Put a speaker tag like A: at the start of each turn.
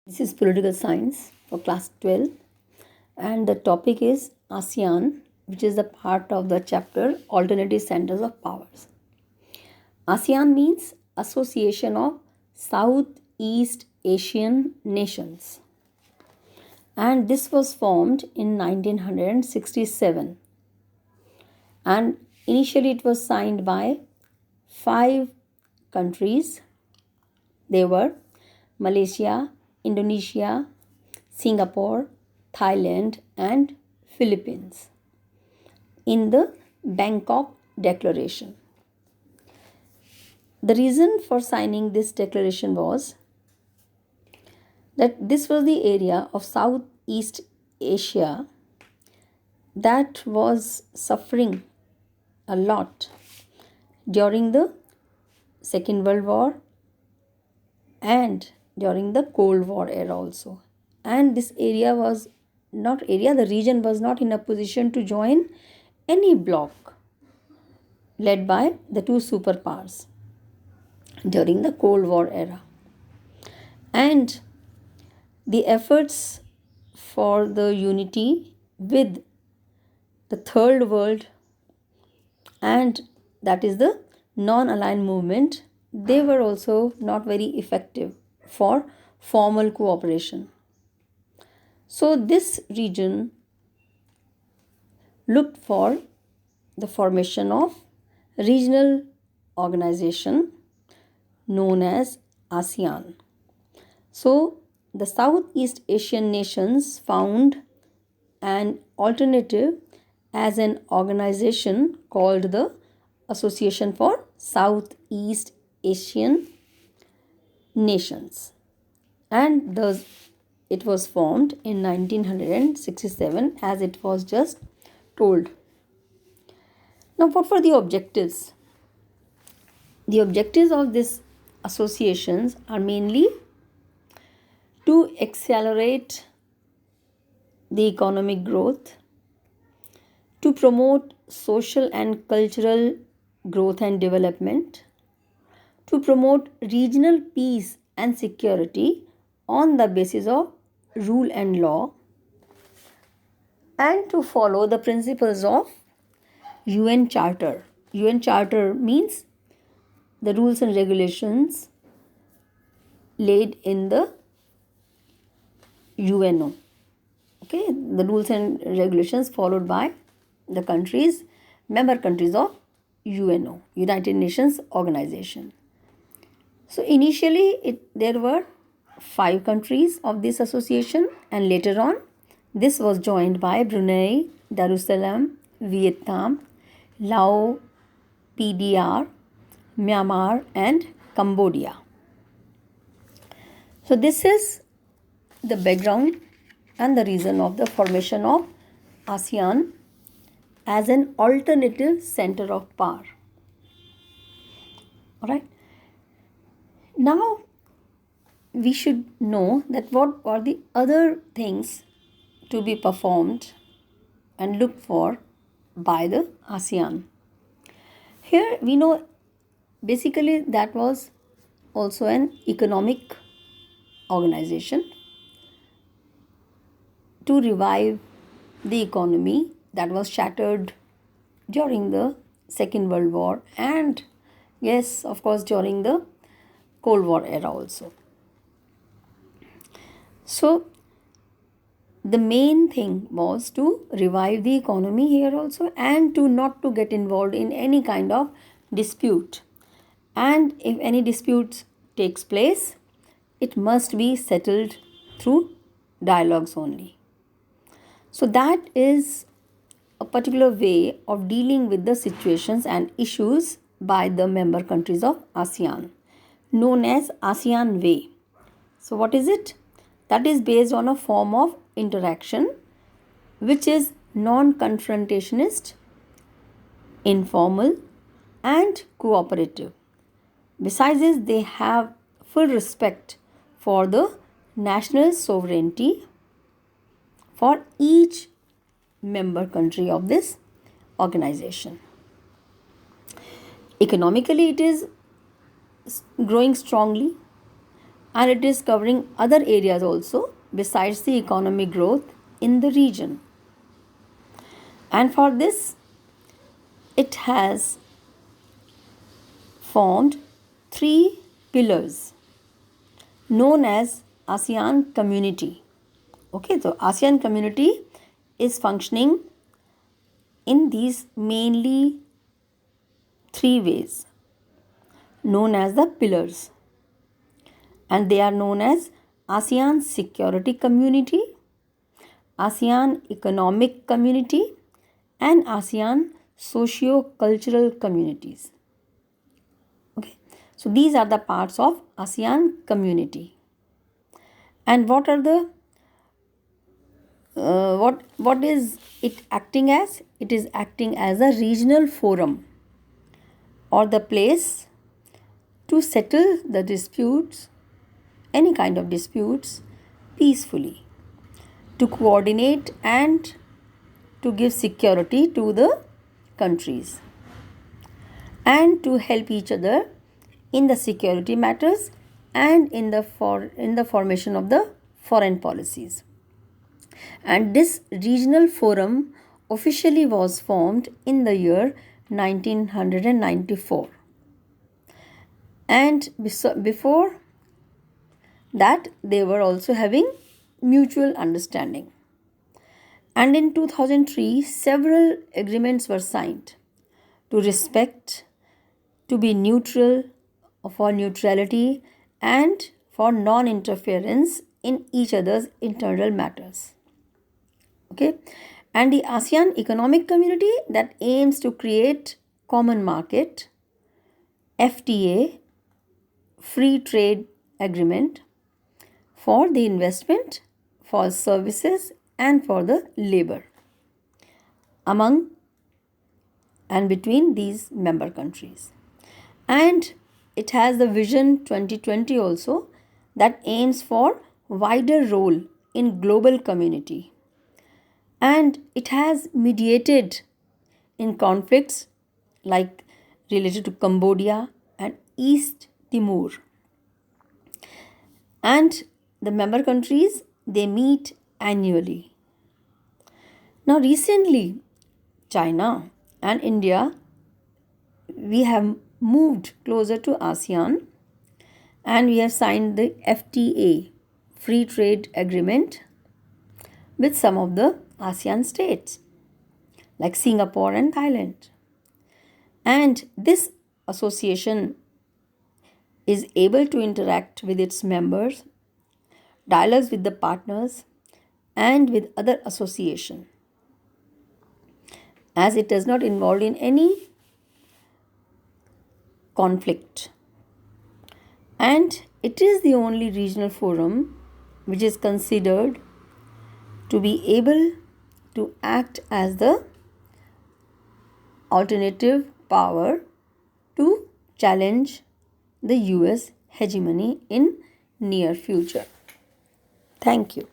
A: This is political science for class 12, and the topic is ASEAN, which is the part of the chapter Alternative Centers of Powers. ASEAN means Association of Southeast Asian Nations, and this was formed in 1967. And initially, it was signed by five countries. They were Malaysia, Indonesia, Singapore, Thailand, and Philippines in the Bangkok Declaration. The reason for signing this declaration was that this was the area of Southeast Asia that was suffering a lot during the Second World War and during the Cold War era also. And this area was not area, the region was not in a position to join any bloc led by the two superpowers during the Cold War era. And the efforts for the unity with the third world, and that is the non-aligned movement, they were also not very effective for formal cooperation. So this region looked for the formation of regional organization known as ASEAN. So the Southeast Asian nations found an alternative as an organization called the Association for Southeast Asian Nations, and thus it was formed in 1967, as it was just told. Now, what were the objectives? The objectives of these associations are mainly to accelerate the economic growth, to promote social and cultural growth and development, to promote regional peace and security on the basis of rule and law, and to follow the principles of UN Charter. UN Charter means the rules and regulations laid in the UNO. Okay, the rules and regulations followed by the countries, member countries of UNO, United Nations Organization. So initially there were five countries of this association, and later on this was joined by Brunei, Darussalam, Vietnam, Laos, PDR, Myanmar, and Cambodia. So this is the background and the reason of the formation of ASEAN as an alternative center of power. All right. Now we should know that what are the other things to be performed and looked for by the ASEAN. Here we know basically that was also an economic organization to revive the economy that was shattered during the Second World War, and yes, of course, during the Cold War era also. So the main thing was to revive the economy here also, and to not to get involved in any kind of dispute. And if any dispute takes place, it must be settled through dialogues only. So that is a particular way of dealing with the situations and issues by the member countries of ASEAN, known as ASEAN Way. So what is it? That is based on a form of interaction which is non-confrontationist, informal, and cooperative. Besides this, they have full respect for the national sovereignty for each member country of this organization. Economically, it is growing strongly, and it is covering other areas also besides the economic growth in the region. And for this, it has formed three pillars known as ASEAN community. Okay, so ASEAN community is functioning in these mainly three ways known as the pillars, and they are known as ASEAN security community, ASEAN economic community, and ASEAN socio-cultural communities. Okay, so these are the parts of ASEAN community. And what are the what is it acting as? It is acting as a regional forum or the place to settle the disputes, any kind of disputes, peacefully, to coordinate and to give security to the countries, and to help each other in the security matters and in the formation of the foreign policies. And this regional forum officially was formed in the year 1994, and before that they were also having mutual understanding. And in 2003 several agreements were signed to respect, to be neutral, for neutrality, and for non interference in each other's internal matters. Okay, and the ASEAN economic community that aims to create common market, FTA, free trade agreement, for the investment, for services, and for the labor among and between these member countries. And it has the Vision 2020 also, that aims for wider role in global community, and it has mediated in conflicts like related to Cambodia and East Timor. And the member countries, they meet annually. Now recently China and India, we have moved closer to ASEAN, and we have signed the FTA, free trade agreement, with some of the ASEAN states like Singapore and Thailand. And this association is able to interact with its members, dialogues with the partners, and with other association, as it is not involved in any conflict. And it is the only regional forum which is considered to be able to act as the alternative power to challenge the US hegemony in near future. Thank you.